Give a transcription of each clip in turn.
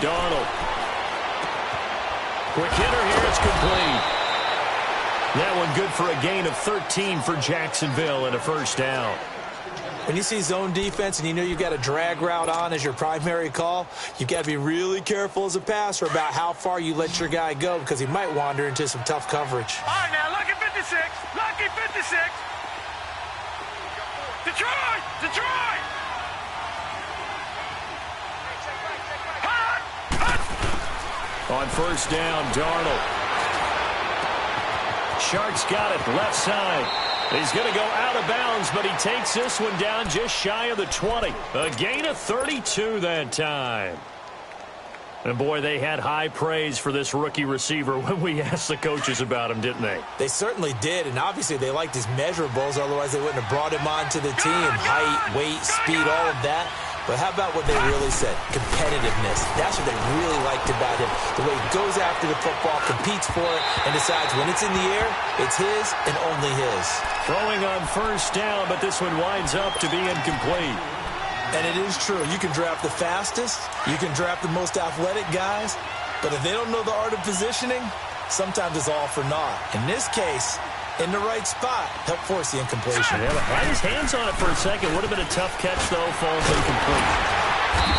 Darnold. Quick hitter here. It's complete. That one good for a gain of 13 for Jacksonville and a first down. When you see zone defense and you know you've got a drag route on as your primary call, you've got to be really careful as a passer about how far you let your guy go because he might wander into some tough coverage. All right, now, lucky 56. Lucky 56. Detroit! Detroit! On first down, Darnold. Sharks got it, left side. He's going to go out of bounds, but he takes this one down just shy of the 20. A gain of 32 that time. And, boy, they had high praise for this rookie receiver when we asked the coaches about him, didn't they? They certainly did, and obviously they liked his measurables. Otherwise, they wouldn't have brought him onto the team. Height, weight, speed, all of that. But how about what they really said? Competitiveness. That's what they really liked about him. The way he goes after the football, competes for it, and decides when it's in the air, it's his and only his. Throwing on first down, but this one winds up to be incomplete. And it is true. You can draft the fastest. You can draft the most athletic guys. But if they don't know the art of positioning, sometimes it's all for naught. In this case, in the right spot, help force the incompletion. Yeah, had his hands on it for a second. Would have been a tough catch, though. Falls incomplete.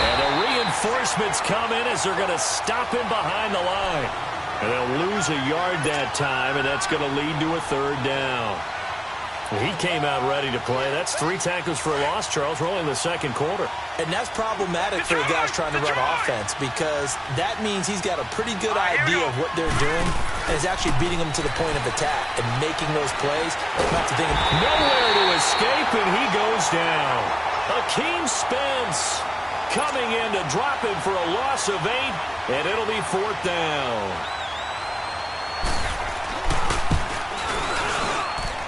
And the reinforcements come in as they're going to stop him behind the line. And they'll lose a yard that time, and that's going to lead to a third down. He came out ready to play. That's 3 tackles for a loss, Charles. We're only in the second quarter. And that's problematic for the guys trying to run offense because that means he's got a pretty good idea of what they're doing and is actually beating them to the point of attack and making those plays. Nowhere to escape, and he goes down. Akeem Spence coming in to drop him for a loss of 8, and it'll be 4th down.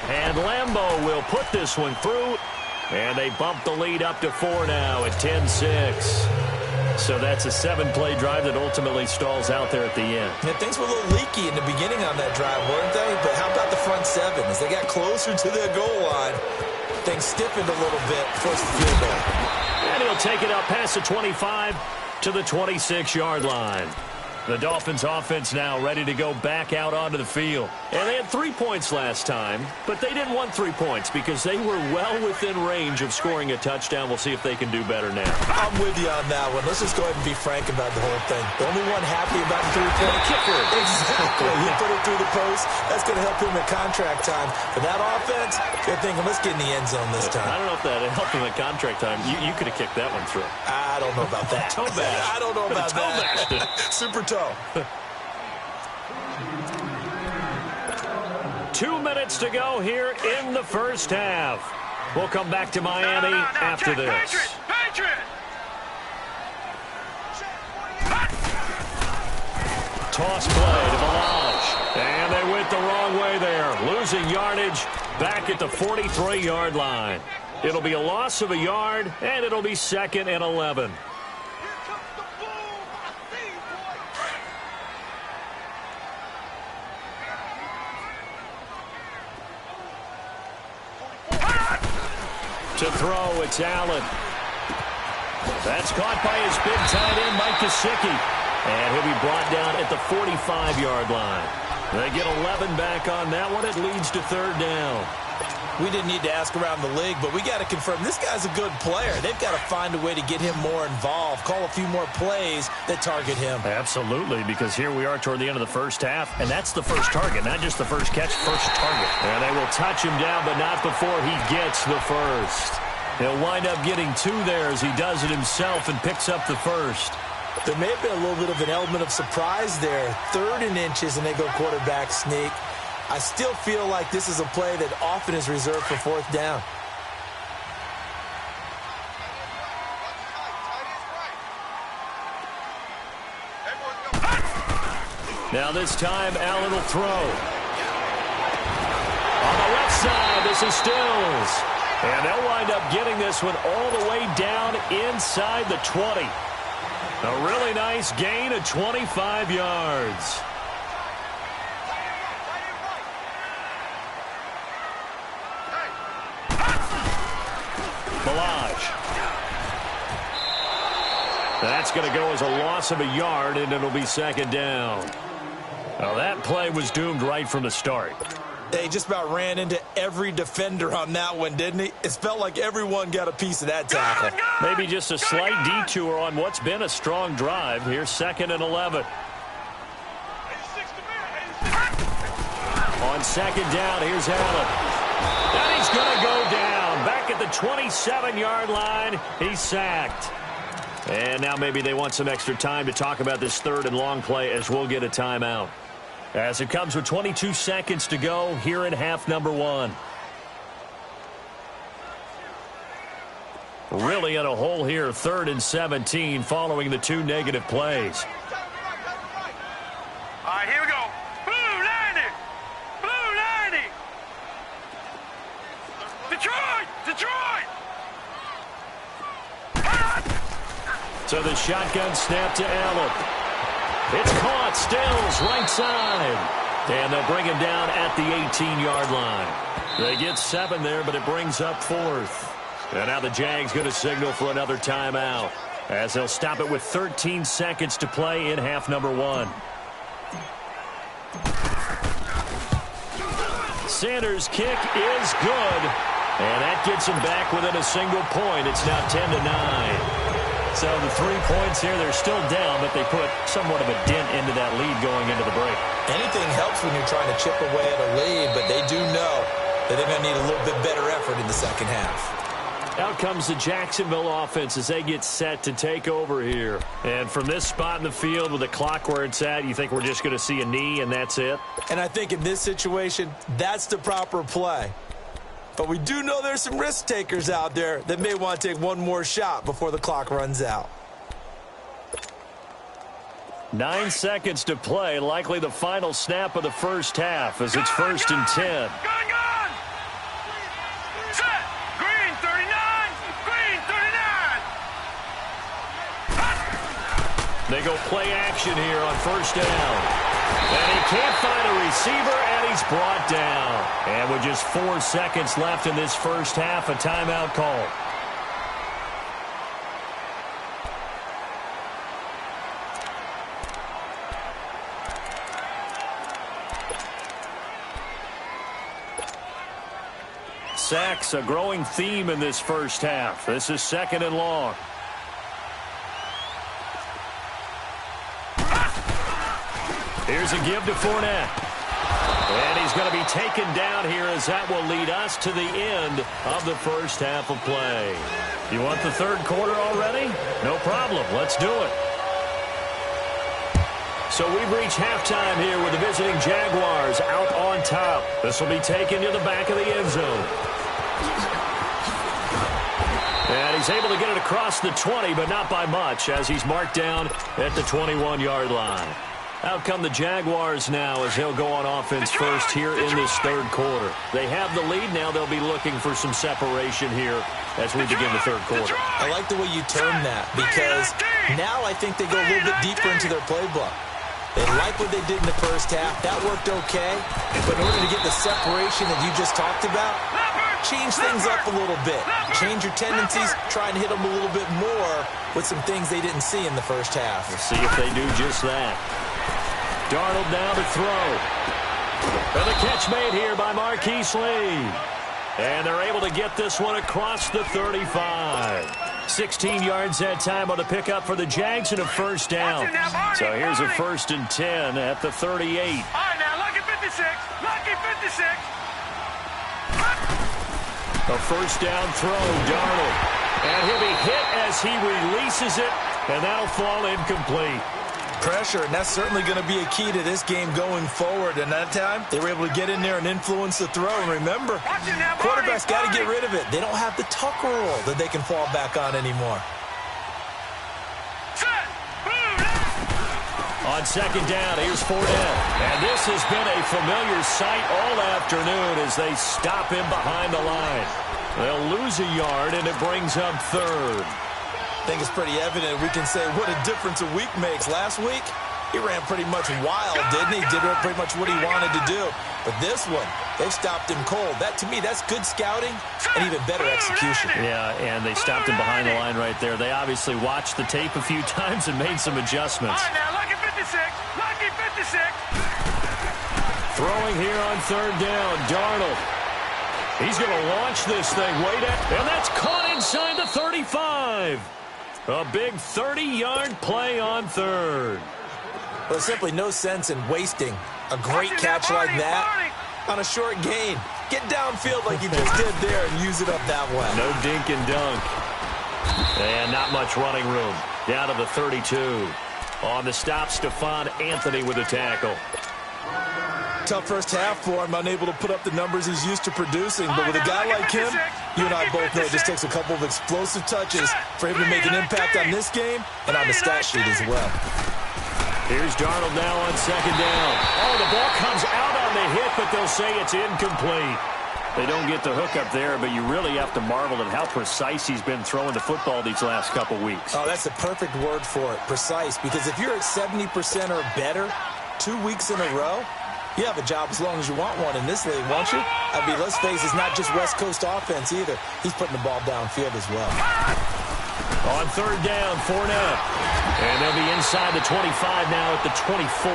And Lambeau will put this one through, and they bump the lead up to 4 now at 10-6. So that's a 7-play drive that ultimately stalls out there at the end. Yeah, things were a little leaky in the beginning on that drive, weren't they? But how about the front 7? As they got closer to their goal line, things stiffened a little bit, forced the field goal. And he'll take it up past the 25 to the 26-yard line. The Dolphins offense now ready to go back out onto the field. And they had 3 points last time, but they didn't want 3 points because they were well within range of scoring a touchdown. We'll see if they can do better now. I'm with you on that one. Let's just go ahead and be frank about the whole thing. The only one happy about the 3-point kicker. Exactly. He put it through the post. That's going to help him at contract time. For that offense, they're thinking, let's get in the end zone this time. I don't know if that helped him at contract time. You could have kicked that one through. I don't know about that. Toe bash. I don't know about that. Super toe. 2 minutes to go here in the first half. We'll come back to Miami after this. Patriot! Toss play to Balaj. And they went the wrong way there. Losing yardage back at the 43-yard line. It'll be a loss of a yard, and it'll be 2nd and 11. To throw, it's Allen. That's caught by his big tight end, Mike Gesicki. And he'll be brought down at the 45-yard line. They get 11 back on that one. It leads to 3rd down. We didn't need to ask around the league, but we got to confirm this guy's a good player. They've got to find a way to get him more involved, call a few more plays that target him. Absolutely, because here we are toward the end of the first half, and that's the first target, not just the first catch, first target. And they will touch him down, but not before he gets the first. He'll wind up getting 2 there as he does it himself and picks up the first. There may have been a little bit of an element of surprise there. 3rd and inches, and they go quarterback sneak. I still feel like this is a play that often is reserved for 4th down. Now this time, Allen will throw. On the left side, this is Stills. And they'll wind up getting this one all the way down inside the 20. A really nice gain of 25 yards. That's going to go as a loss of a yard, and it'll be second down. Now, that play was doomed right from the start. He just about ran into every defender on that one, didn't he? It felt like everyone got a piece of that tackle. Maybe just a slight detour on what's been a strong drive. Here's 2nd and 11. On 2nd down, here's Allen. And he's going to go down. Back at the 27-yard line, he's sacked. And now maybe they want some extra time to talk about this 3rd and long play as we'll get a timeout. As it comes with 22 seconds to go here in half number 1. Really in a hole here, 3rd and 17 following the 2 negative plays. All right, here we go. Blue 90. Blue 90. Detroit. Detroit. So the shotgun snap to Allen. It's caught. Stills right side. And they'll bring him down at the 18-yard line. They get 7 there, but it brings up 4th. And now the Jags going to signal for another timeout, as they'll stop it with 13 seconds to play in half number 1. Sanders' kick is good. And that gets him back within a single point. It's now 10-9. So the 3 points here, they're still down, but they put somewhat of a dent into that lead going into the break. Anything helps when you're trying to chip away at a lead, but they do know that they're going to need a little bit better effort in the second half. Out comes the Jacksonville offense as they get set to take over here. And from this spot in the field with the clock where it's at, you think we're just going to see a knee and that's it? And I think in this situation, that's the proper play. But we do know there's some risk takers out there that may want to take one more shot before the clock runs out. 9 seconds to play, likely the final snap of the first half as it's 1st and 10. Gun. Set. Green 39. Green 39. They go play action here on 1st down. And he can't find a receiver, and he's brought down. And with just 4 seconds left in this first half, a timeout call. Sacks, a growing theme in this first half. This is 2nd and long. Here's a give to Fournette. And he's going to be taken down here as that will lead us to the end of the first half of play. You want the 3rd quarter already? No problem. Let's do it. So we've reached halftime here with the visiting Jaguars out on top. This will be taken to the back of the end zone. And he's able to get it across the 20, but not by much, as he's marked down at the 21-yard line. Out come the Jaguars now as he'll go on offense first here in this 3rd quarter. They have the lead. Now they'll be looking for some separation here as we begin the 3rd quarter. I like the way you term that, because now I think they go a little bit deeper into their playbook. They like what they did in the first half. That worked okay. But in order to get the separation that you just talked about, change things up a little bit. Change your tendencies. Try and hit them a little bit more with some things they didn't see in the first half. We'll see if they do just that. Darnold now to throw. And the catch made here by Marquise Lee. And they're able to get this one across the 35. 16 yards that time on the pickup for the Jags and a 1st down. So here's a 1st and 10 at the 38. All right, now, lucky 56. Lucky 56. A 1st down throw, Darnold. And he'll be hit as he releases it, and that'll fall incomplete. Pressure, and that's certainly going to be a key to this game going forward. And that time, they were able to get in there and influence the throw. And remember, quarterbacks got to get rid of it. They don't have the tuck roll that they can fall back on anymore. On 2nd down, here's Fournette. And this has been a familiar sight all afternoon as they stop him behind the line. They'll lose a yard, and it brings up 3rd. I think it's pretty evident we can say what a difference a week makes. Last week, He ran pretty much wild, didn't he? Did pretty much what he wanted to do. But this one, they've stopped him cold. That, to me, that's good scouting and even better execution. Yeah, and they stopped him behind the line right there. They obviously watched the tape a few times and made some adjustments. All right, now, lucky 56. Lucky 56. Throwing here on third down, Darnold. He's going to launch this thing way down, and that's caught inside the 35. A big 30-yard play on third. There's simply no sense in wasting a great catch like that on a short gain. Get downfield like you just did there and use it up that way. No dink and dunk. And not much running room. Down to the 32. On the stop, Stephon Anthony with a tackle. Tough first half for him, unable to put up the numbers he's used to producing. But with a guy like him, you and I both know it just takes a couple of explosive touches for him to make an impact on this game and on the stat sheet as well. Here's Darnold now on second down. Oh, the ball comes out on the hit, but they'll say it's incomplete. They don't get the hook up there, but you really have to marvel at how precise he's been throwing the football these last couple weeks. Oh, that's the perfect word for it, precise. Because if you're at 70% or better 2 weeks in a row, you have a job as long as you want one in this league, won't you? I mean, let's face it, it's not just West Coast offense either. He's putting the ball downfield as well. On third down, Fournette. And they'll be inside the 25 now at the 24.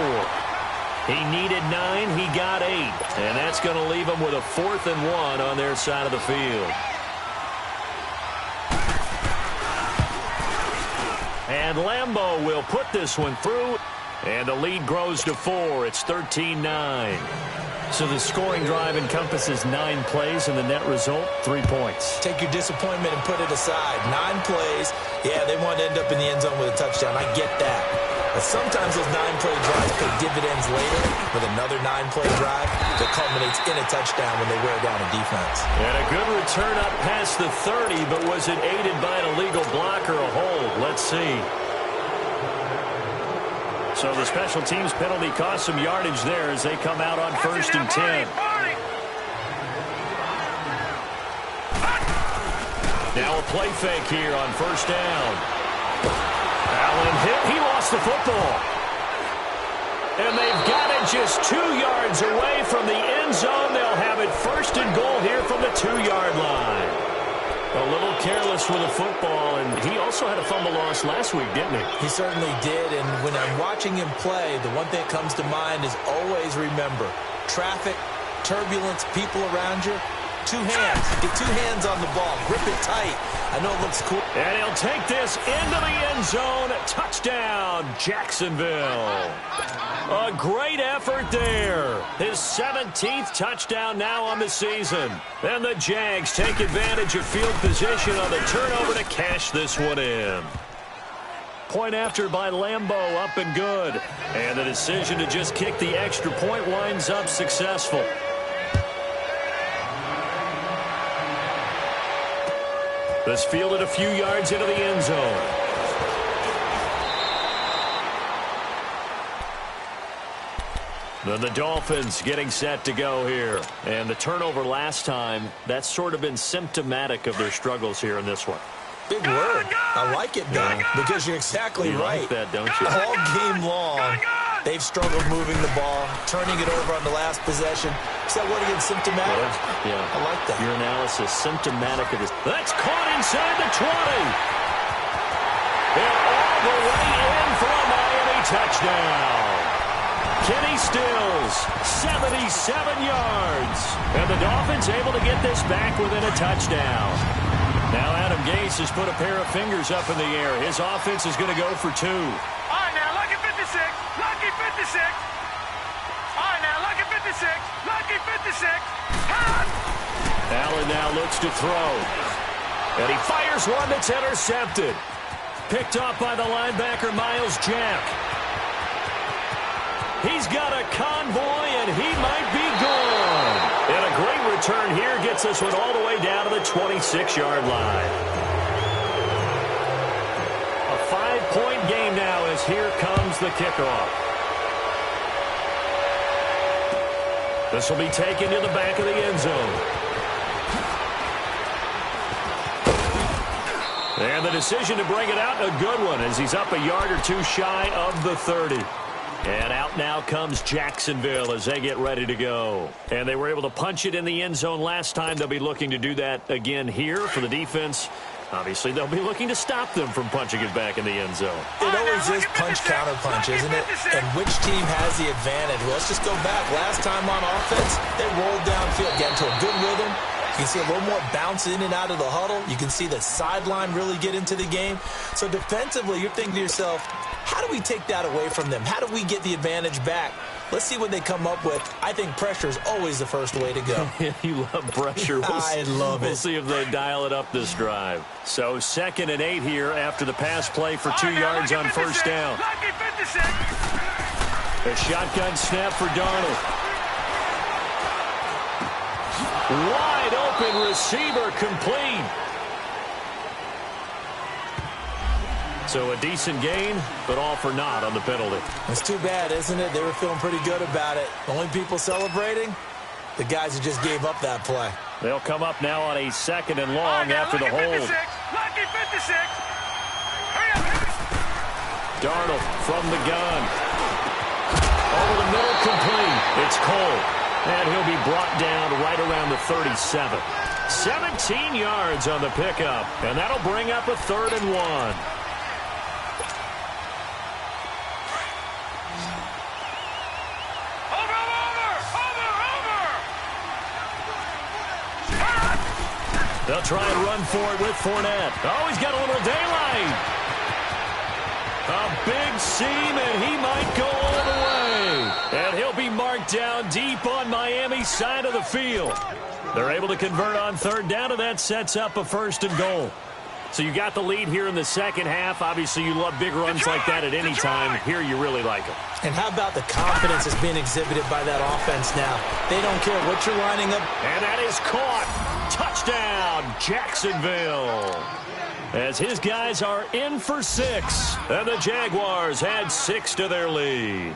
He needed 9, he got 8. And that's going to leave him with a 4th and 1 on their side of the field. And Lambeau will put this one through. And the lead grows to 4. It's 13-9. So the scoring drive encompasses 9 plays, and the net result, 3 points. Take your disappointment and put it aside. 9 plays. Yeah, they want to end up in the end zone with a touchdown. I get that. But sometimes those 9-play drives pay dividends later with another 9-play drive that culminates in a touchdown when they wear down a defense. And a good return up past the 30, but was it aided by an illegal block or a hold? Let's see. So the special teams penalty cost some yardage there as they come out on 1st and 10. Now a play fake here on 1st down. Allen hit. He lost the football. And they've got it just 2 yards away from the end zone. They'll have it 1st and goal here from the 2-yard line. A little careless with the football, and he also had a fumble loss last week, didn't he? He certainly did, and when I'm watching him play, the one thing that comes to mind is always remember, traffic, turbulence, people around you, 2 hands. Get 2 hands on the ball. Grip it tight. I know it looks cool. And he'll take this into the end zone. Touchdown, Jacksonville. A great effort there. His 17th touchdown now on the season. And the Jags take advantage of field position on the turnover to cash this one in. Point after by Lambeau, up and good. And the decision to just kick the extra point winds up successful. This fielded a few yards into the end zone. Then the Dolphins getting set to go here. And the turnover last time, that's sort of been symptomatic of their struggles here in this one. Big word. I like it, though, because you're exactly right. You like that, don't you? All game long, they've struggled moving the ball, turning it over on the last possession. Is that what again, symptomatic? Yeah. I like that. Your analysis, symptomatic of this. That's caught inside the 20. And all the way in for a Miami touchdown. Kenny Stills, 77 yards. And the Dolphins able to get this back within a touchdown. Now Adam Gase has put a pair of fingers up in the air. His offense is going to go for 2. All right, now, lucky 56. Lucky 56. All right, now, lucky 56. Lucky 56. Allen now looks to throw. And he fires one that's intercepted. Picked off by the linebacker, Miles Jack. He's got a convoy, and he might be gone. And a great return here gets this one all the way down to the 26-yard line. A 5-point game now as here comes the kickoff. This will be taken to the back of the end zone. And the decision to bring it out, a good one, as he's up a yard or 2 shy of the 30. And out now comes Jacksonville as they get ready to go. And they were able to punch it in the end zone last time. They'll be looking to do that again here for the defense. Obviously, they'll be looking to stop them from punching it back in the end zone. It always is punch-counter-punch, isn't it? And which team has the advantage? Well, let's just go back. Last time on offense, they rolled downfield, get into a good rhythm. You can see a little more bounce in and out of the huddle. You can see the sideline really get into the game. So defensively, you're thinking to yourself, how do we take that away from them? How do we get the advantage back? Let's see what they come up with. I think pressure is always the first way to go. You love pressure. I love it. We'll see if they dial it up this drive. So 2nd and 8 here after the pass play for 2 yards on first down. A shotgun snap for Darnold. Wide open receiver complete. So a decent gain, but all for naught on the penalty. It's too bad, isn't it? They were feeling pretty good about it. The only people celebrating, the guys who just gave up that play. They'll come up now on a 2nd and long after the hold. Lucky 56. Darnold from the gun. Over the middle, complete. It's Cole. And he'll be brought down right around the 37. 17 yards on the pickup. And that'll bring up a 3rd and 1. They'll try and run for it with Fournette. Oh, he's got a little daylight. A big seam, and he might go all the way. And he'll be marked down deep on Miami's side of the field. They're able to convert on 3rd down, and that sets up a 1st and goal. So you got the lead here in the second half. Obviously, you love big runs like that at any time. Here, you really like them. And how about the confidence that's being exhibited by that offense now? They don't care what you're lining up. And that is caught. Touchdown, Jacksonville. As his guys are in for 6. And the Jaguars had 6 to their lead.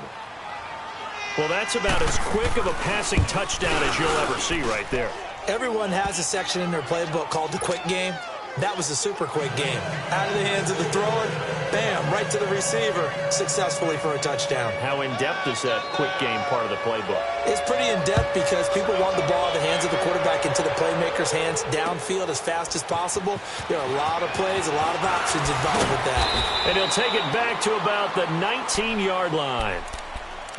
Well, that's about as quick of a passing touchdown as you'll ever see right there. Everyone has a section in their playbook called the quick game. That was a super quick game. Out of the hands of the thrower, bam, right to the receiver, successfully for a touchdown. How in-depth is that quick game part of the playbook? It's pretty in-depth because people want the ball in the hands of the quarterback into the playmaker's hands downfield as fast as possible. There are a lot of plays, a lot of options involved with that. And he'll take it back to about the 19-yard line.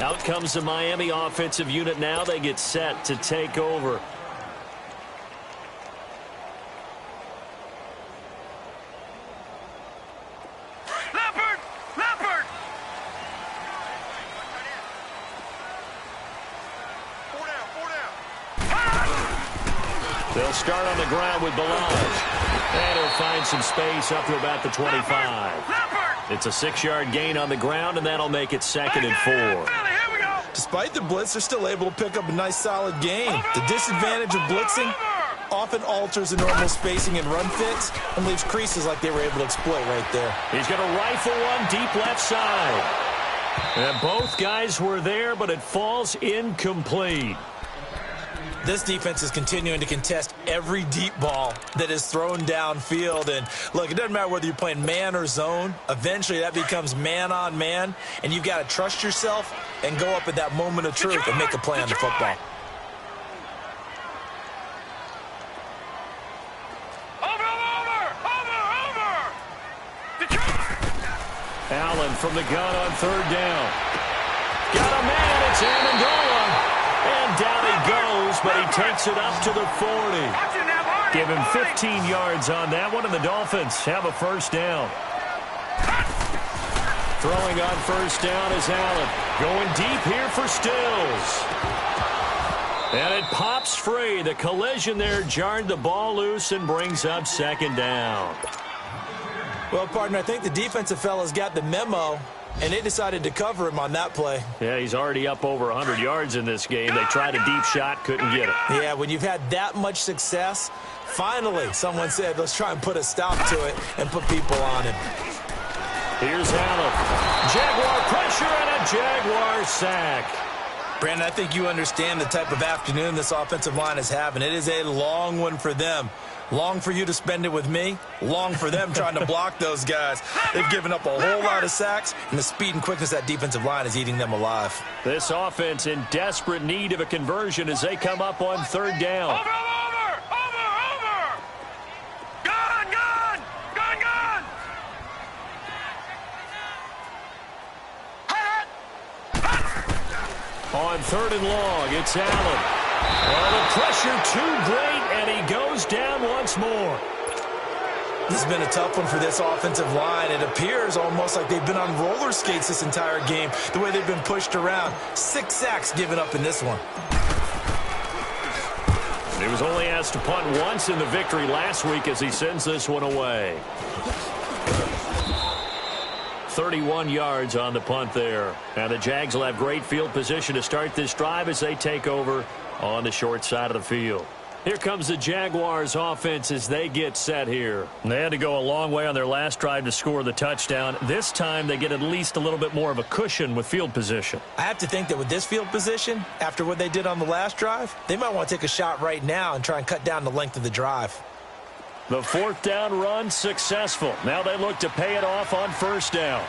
Out comes the Miami offensive unit now. They get set to take over. They'll start on the ground with Balaj. And he'll find some space up to about the 25. It's a 6-yard gain on the ground, and that'll make it 2nd and 4. Despite the blitz, they're still able to pick up a nice, solid gain. The disadvantage of blitzing often alters the normal spacing and run fits and leaves creases like they were able to exploit right there. He's going to rifle one deep left side. And both guys were there, but it falls incomplete. This defense is continuing to contest every deep ball that is thrown downfield. And, look, it doesn't matter whether you're playing man or zone. Eventually, that becomes man-on-man, and you've got to trust yourself and go up at that moment of truth and make a play on the football. Allen from the gun on 3rd down. Got a man. It's Amendola. And down he goes, but he takes it up to the 40. Give him 15 yards on that one, and the Dolphins have a 1st down. Throwing on 1st down is Allen. Going deep here for Stills. And it pops free. The collision there jarred the ball loose and brings up 2nd down. Well, partner, I think the defensive fellas got the memo, and they decided to cover him on that play. Yeah, he's already up over 100 yards in this game. They tried a deep shot, couldn't get it. Yeah, when you've had that much success, finally someone said, let's try and put a stop to it and put people on him. Here's Allen. Jaguar pressure and a Jaguar sack. Brandon, I think you understand the type of afternoon this offensive line is having. It is a long one for them. Long for you to spend it with me. Long for them trying to block those guys. They've given up a whole lot of sacks, and the speed and quickness of that defensive line is eating them alive. This offense in desperate need of a conversion as they come up on third down. Over! Gun! On third and long, it's Allen. Well, the pressure too great, and he goes down once more. This has been a tough one for this offensive line. It appears almost like they've been on roller skates this entire game, the way they've been pushed around. 6 sacks given up in this one. He was only asked to punt once in the victory last week as he sends this one away. 31 yards on the punt there. Now the Jags will have great field position to start this drive as they take over on the short side of the field. Here comes the Jaguars offense as they get set here. They had to go a long way on their last drive to score the touchdown. This time they get at least a little bit more of a cushion with field position. I have to think that with this field position, after what they did on the last drive, they might want to take a shot right now and try and cut down the length of the drive. The fourth down run successful. Now they look to pay it off on first down.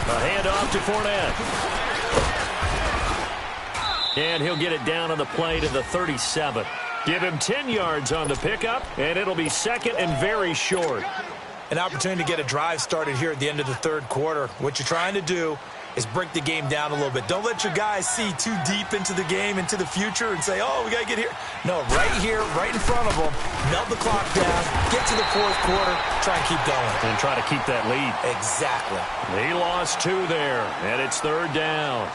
A handoff to Fournette. And he'll get it down on the play to the 37. Give him 10 yards on the pickup, and it'll be second and very short. An opportunity to get a drive started here at the end of the third quarter. What you're trying to do is break the game down a little bit. Don't let your guys see too deep into the game, into the future, and say, oh, we got to get here. No, right here, right in front of them, melt the clock down, get to the fourth quarter, try and keep going. And try to keep that lead. Exactly. He lost 2 there, and it's third down.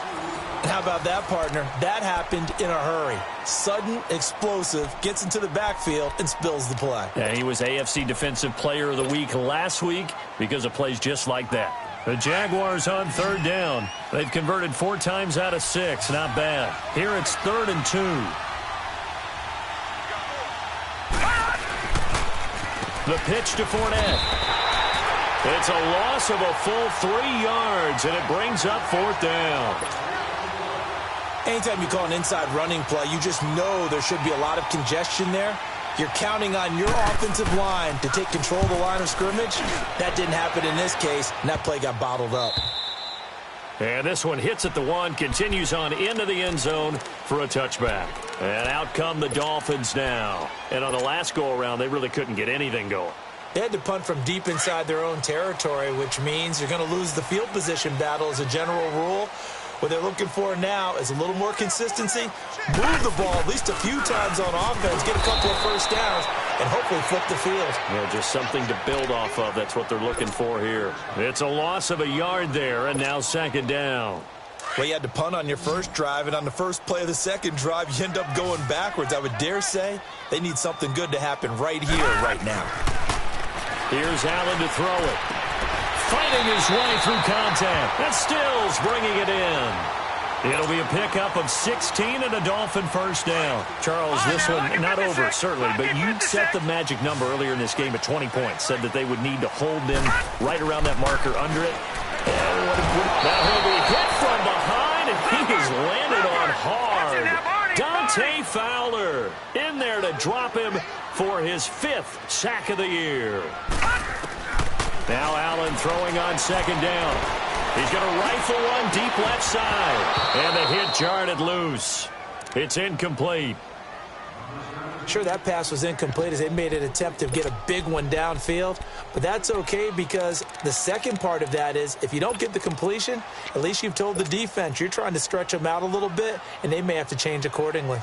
And how about that, partner? That happened in a hurry. Sudden, explosive, gets into the backfield, and spills the play. Yeah, he was AFC Defensive Player of the Week last week because of plays just like that. The Jaguars on third down. They've converted 4 times out of 6. Not bad. Here it's 3rd and 2. The pitch to Fournette. It's a loss of a full 3 yards, and it brings up 4th down. Anytime you call an inside running play, you just know there should be a lot of congestion there. You're counting on your offensive line to take control of the line of scrimmage. That didn't happen in this case, and that play got bottled up. And this one hits at the 1, continues on into the end zone for a touchback. And out come the Dolphins now. And on the last go-around, they really couldn't get anything going. They had to punt from deep inside their own territory, which means you're going to lose the field position battle as a general rule. What they're looking for now is a little more consistency, move the ball at least a few times on offense, get a couple of first downs, and hopefully flip the field. Yeah, just something to build off of. That's what they're looking for here. It's a loss of a yard there, and now 2nd down. Well, you had to punt on your first drive, and on the first play of the second drive, you end up going backwards. I would dare say they need something good to happen right here, right now. Here's Allen to throw it. Fighting his way through contact. And Stills bringing it in. It'll be a pickup of 16 and a Dolphin first down. Charles, this one not over, certainly, but you set the magic number earlier in this game at 20 points. Said that they would need to hold them right around that marker under it. Now he'll be hit from behind, and he has landed on hard. Dante Fowler in there to drop him for his 5th sack of the year. Now Allen throwing on 2nd down. He's going to rifle one deep left side. And the hit jarred it loose. It's incomplete. Sure, that pass was incomplete as they made an attempt to get a big one downfield. But that's okay because the second part of that is if you don't get the completion, at least you've told the defense you're trying to stretch them out a little bit, and they may have to change accordingly.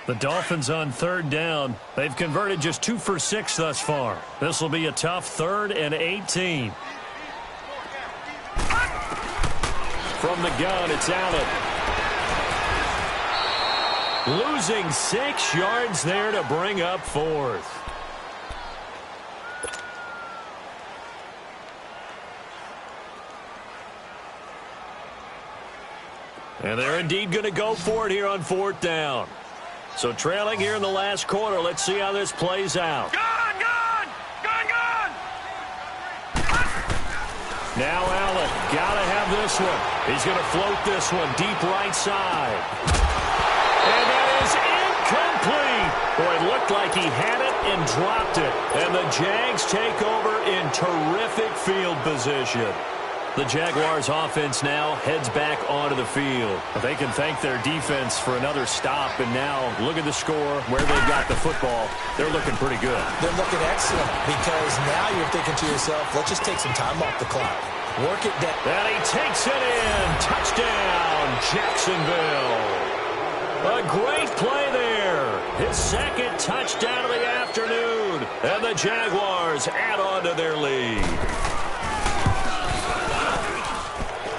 The Dolphins on 3rd down. They've converted just 2 for 6 thus far. This will be a tough 3rd and 18. From the gun, it's Allen. Losing 6 yards there to bring up 4th. And they're indeed going to go for it here on 4th down. So trailing here in the last quarter. Let's see how this plays out. Gun! Now Allen, gotta have this one. He's going to float this one deep right side. And that is incomplete. Boy, it looked like he had it and dropped it. And the Jags take over in terrific field position. The Jaguars offense now heads back onto the field. They can thank their defense for another stop, and now look at the score, where they've got the football. They're looking pretty good. They're looking excellent because now you're thinking to yourself, let's just take some time off the clock. Work it down. And he takes it in. Touchdown, Jacksonville. A great play there. His second touchdown of the afternoon. And the Jaguars add on to their lead.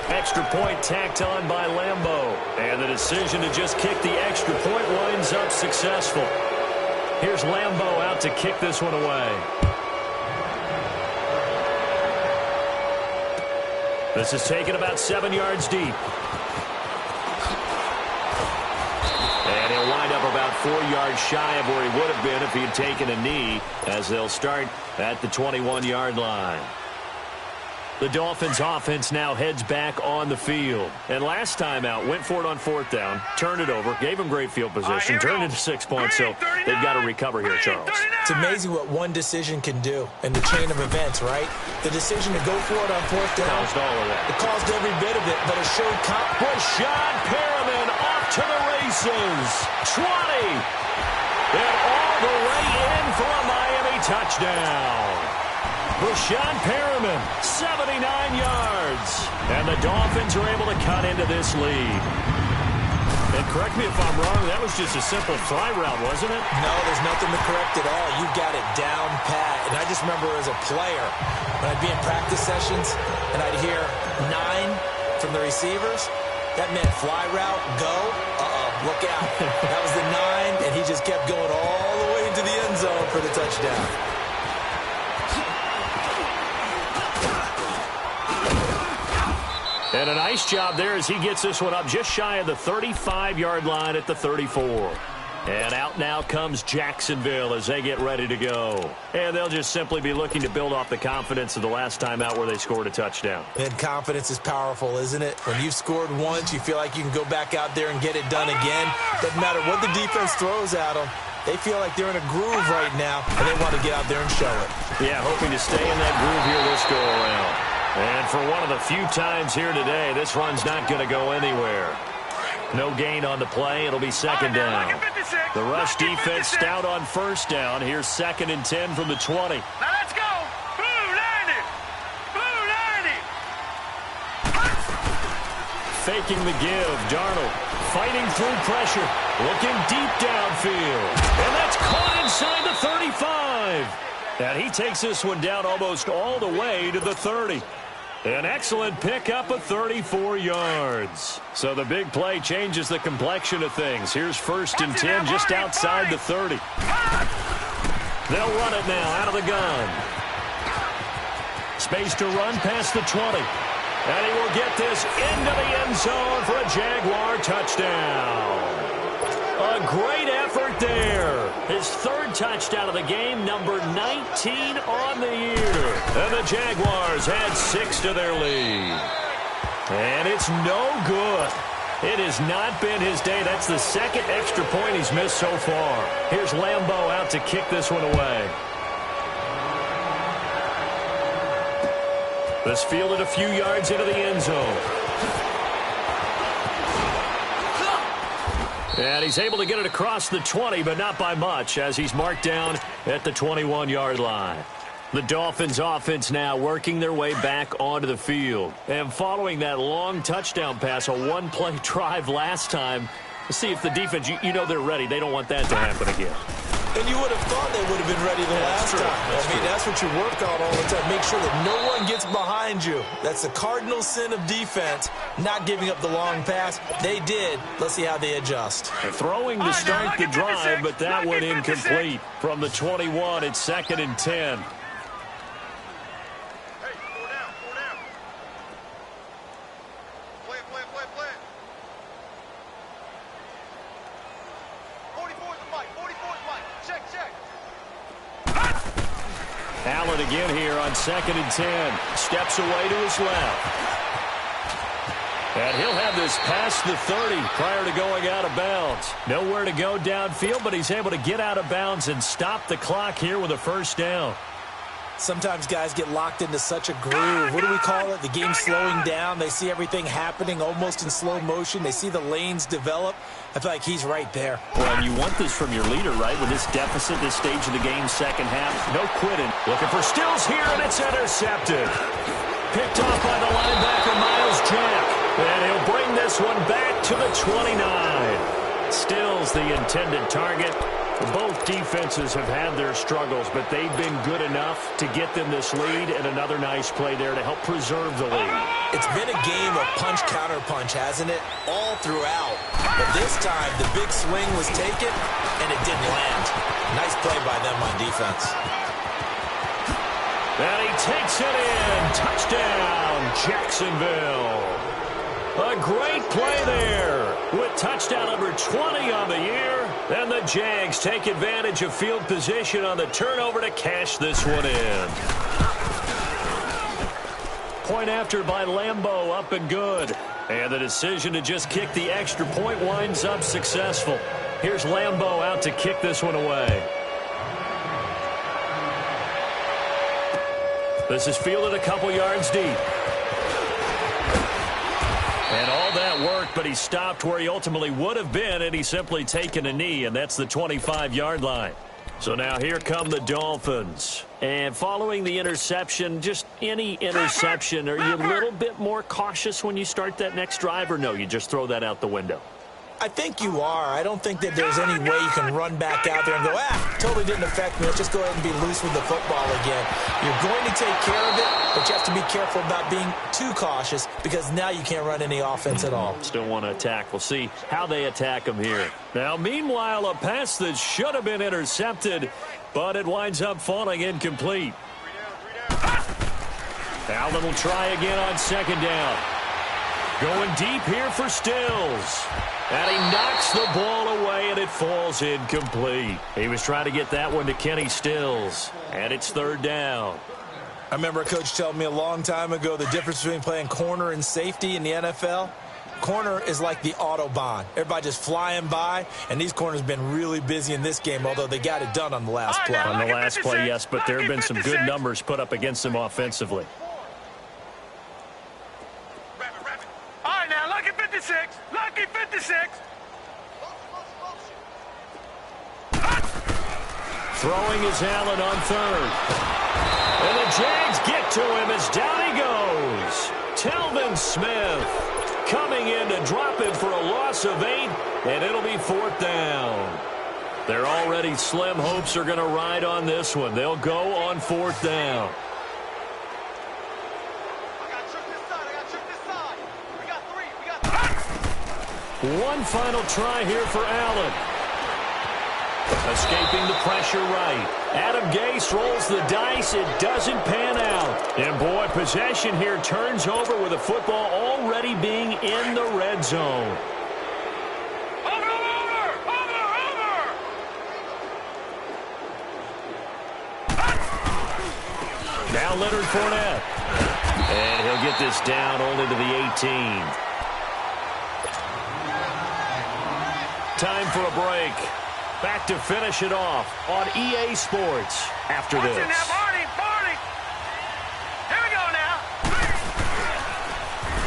Extra point tacked on by Lambeau. And the decision to just kick the extra point winds up successful. Here's Lambeau out to kick this one away. This is taken about 7 yards deep. And he'll wind up about 4 yards shy of where he would have been if he had taken a knee, as they'll start at the 21-yard line. The Dolphins offense now heads back on the field. And last time out, went for it on 4th down, turned it over, gave them great field position, turned into 6 points, so they've got to recover here, Charles. It's amazing what one decision can do in the chain of events, right? The decision to go for it on 4th down. Caused all of that. It caused every bit of it, but it showed Rashad Perriman off to the races. 20. And all the way in for a Miami touchdown. Rashad Perriman, 79 yards. And the Dolphins are able to cut into this lead. And correct me if I'm wrong, that was just a simple fly route, wasn't it? No, there's nothing to correct at all. You got it down pat. And I just remember as a player, when I'd be in practice sessions and I'd hear 9 from the receivers, that meant fly route, go. Look out. That was the 9, and he just kept going all the way into the end zone for the touchdown. And a nice job there as he gets this one up just shy of the 35-yard line at the 34. And out now comes Jacksonville as they get ready to go. And they'll just simply be looking to build off the confidence of the last time out where they scored a touchdown. And confidence is powerful, isn't it? When you've scored once, you feel like you can go back out there and get it done again. Doesn't matter what the defense throws at them. They feel like they're in a groove right now, and they want to get out there and show it. Yeah, hoping to stay in that groove here this go-around. And for one of the few times here today, this run's not going to go anywhere. No gain on the play. It'll be second down. The rush defense stout on 1st down. Here's 2nd and 10 from the 20. Now let's go. Blue 90. Blue 90. Faking the give. Darnold fighting through pressure. Looking deep downfield. And that's caught inside the 35. And he takes this one down almost all the way to the 30. An excellent pickup of 34 yards. So the big play changes the complexion of things. Here's 1st and 10 just outside the 30. They'll run it now out of the gun. Space to run past the 20. And he will get this into the end zone for a Jaguar touchdown. A great effort there. His 3rd touchdown of the game, number 19 on the year. And the Jaguars add 6 to their lead. And it's no good. It has not been his day. That's the 2nd extra point he's missed so far. Here's Lambeau out to kick this one away. This fielded a few yards into the end zone. And he's able to get it across the 20, but not by much, as he's marked down at the 21-yard line. The Dolphins offense now working their way back onto the field. And following that long touchdown pass, a one-play drive last time, let's see if the defense, you know they're ready. They don't want that to happen again. And you would have thought they would have been ready the last time. That's what you work on all the time. Make sure that no one gets behind you. That's the cardinal sin of defense, not giving up the long pass. They did. Let's see how they adjust. They're throwing to start the drive, but that one incomplete. From the 21, it's 2nd and 10. Allen again here on 2nd and 10. Steps away to his left. And he'll have this past the 30 prior to going out of bounds. Nowhere to go downfield, but he's able to get out of bounds and stop the clock here with a first down. Sometimes guys get locked into such a groove. What do we call it? The game slowing down. They see everything happening almost in slow motion. They see the lanes develop. I feel like he's right there. Well, you want this from your leader, right? With this deficit, this stage of the game, second half. No quitting. Looking for Stills here, and it's intercepted. Picked off by the linebacker, Miles Jack. And he'll bring this one back to the 29. Stills the intended target. Both defenses have had their struggles, but they've been good enough to get them this lead, and another nice play there to help preserve the lead. It's been a game of punch-counter-punch, hasn't it? All throughout. But this time, the big swing was taken, and it didn't land. Nice play by them on defense. And he takes it in. Touchdown, Jacksonville. A great play there with touchdown number 20 on the year. And the Jags take advantage of field position on the turnover to cash this one in. Point after by Lambeau, up and good. And the decision to just kick the extra point winds up successful. Here's Lambeau out to kick this one away. This is fielded a couple yards deep. And all that worked, but he stopped where he ultimately would have been, and he's simply taken a knee, and that's the 25-yard line. So now here come the Dolphins. And following the interception, just any interception, are you a little bit more cautious when you start that next drive, or no, you just throw that out the window? I think you are. I don't think that there's any way you can run back out there and go, totally didn't affect me. Let's just go ahead and be loose with the football again. You're going to take care of it, but you have to be careful about being too cautious because now you can't run any offense at all. Still want to attack. We'll see how they attack him here. Now, meanwhile, a pass that should have been intercepted, but it winds up falling incomplete. Allen will try again on 2nd down. Going deep here for Stills. And he knocks the ball away, and it falls incomplete. He was trying to get that one to Kenny Stills. And it's 3rd down. I remember a coach telling me a long time ago the difference between playing corner and safety in the NFL. Corner is like the Autobahn. Everybody just flying by, and these corners have been really busy in this game, although they got it done on the last play. On the last play, yes, but there have been some good numbers put up against them offensively. All right, now, lucky 56. Lucky 56. Throwing is Allen on 3rd. And the Jags get to him as down he goes. Telvin Smith coming in to drop it for a loss of 8, and it'll be 4th down. Their already slim hopes are going to ride on this one. They'll go on 4th down. One final try here for Allen. Escaping the pressure right. Adam Gase rolls the dice. It doesn't pan out. And, boy, possession here turns over with the football already being in the red zone. Over! Now Leonard Fournette. And he'll get this down only to the 18. Time for a break. Back to finish it off on EA Sports after this. Now, Barney. Here we go now.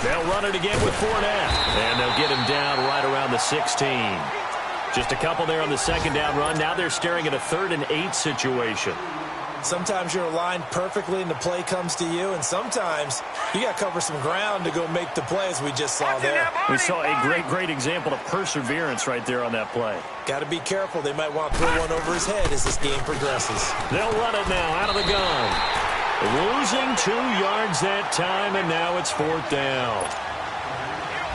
They'll run it again with Fournette. And they'll get him down right around the 16. Just a couple there on the 2nd down run. Now they're staring at a 3rd and 8 situation. Sometimes you're aligned perfectly and the play comes to you, and sometimes you got to cover some ground to go make the plays we just saw there. We saw a great example of perseverance right there on that play. Got to be careful. They might want to throw one over his head as this game progresses. They'll run it now out of the gun. Losing 2 yards that time, and now it's 4th down.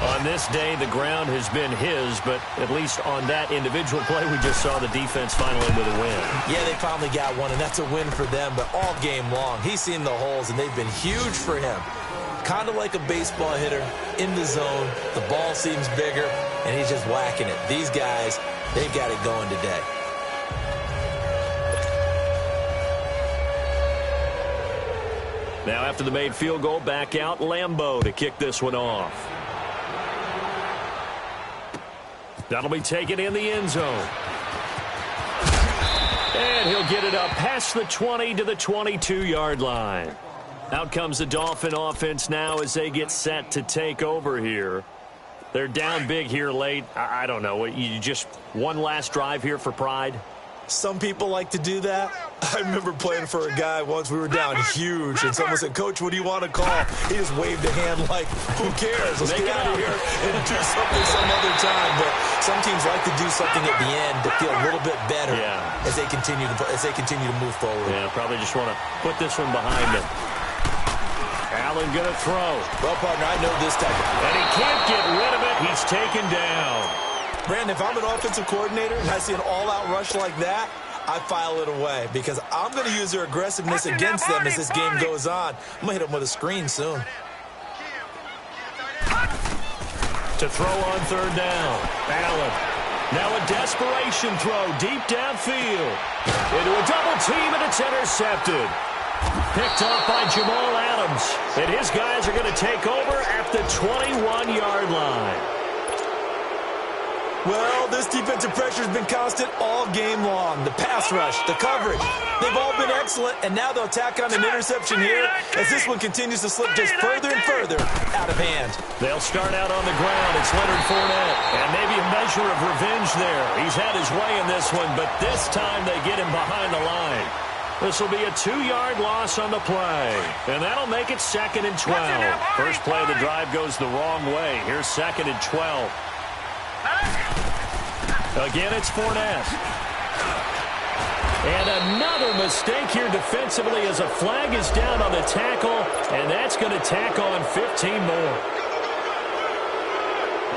On this day, the ground has been his, but at least on that individual play, we just saw the defense finally with a win. Yeah, they finally got one, and that's a win for them, but all game long, he's seen the holes, and they've been huge for him. Kind of like a baseball hitter in the zone. The ball seems bigger, and he's just whacking it. These guys, they've got it going today. Now after the made field goal, back out Lambeau to kick this one off. That'll be taken in the end zone. And he'll get it up past the 20 to the 22-yard line. Out comes the Dolphin offense now as they get set to take over here. They're down big here late. I don't know. You just one last drive here for pride? Some people like to do that. I remember playing for a guy once. We were down huge, and someone said, "Coach, what do you want to call?" He just waved a hand like, "Who cares? Let's get out of here and do something some other time." But some teams like to do something at the end to feel a little bit better as they continue to move forward. Yeah, probably just want to put this one behind them. Allen going to throw. Well, partner, I know this type of play. And he can't get rid of it. He's taken down. Brandon, if I'm an offensive coordinator and I see an all-out rush like that, I file it away because I'm going to use their aggressiveness against them as this game goes on. I'm going to hit them with a screen soon. To throw on third down. Allen. Now a desperation throw deep downfield. Into a double team, and it's intercepted. Picked off by Jamal Adams. And his guys are going to take over at the 21-yard line. Well, this defensive pressure has been constant all game long. The pass rush, the coverage, they've all been excellent, and now they'll tack on an interception here as this one continues to slip just further and further out of hand. They'll start out on the ground. It's Leonard Fournette, and maybe a measure of revenge there. He's had his way in this one, but this time they get him behind the line. This will be a 2-yard loss on the play, and that'll make it 2nd and 12. First play of the drive goes the wrong way. Here's 2nd and 12. Again, it's Fournette. And another mistake here defensively as a flag is down on the tackle, and that's going to tack on 15 more.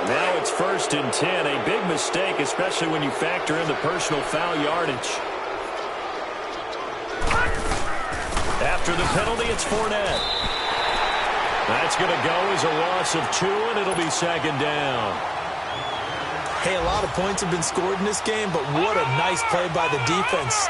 Now it's 1st and 10. A big mistake, especially when you factor in the personal foul yardage. After the penalty, it's Fournette. That's going to go as a loss of 2, and it'll be 2nd down. Hey, a lot of points have been scored in this game, but what a nice play by the defense.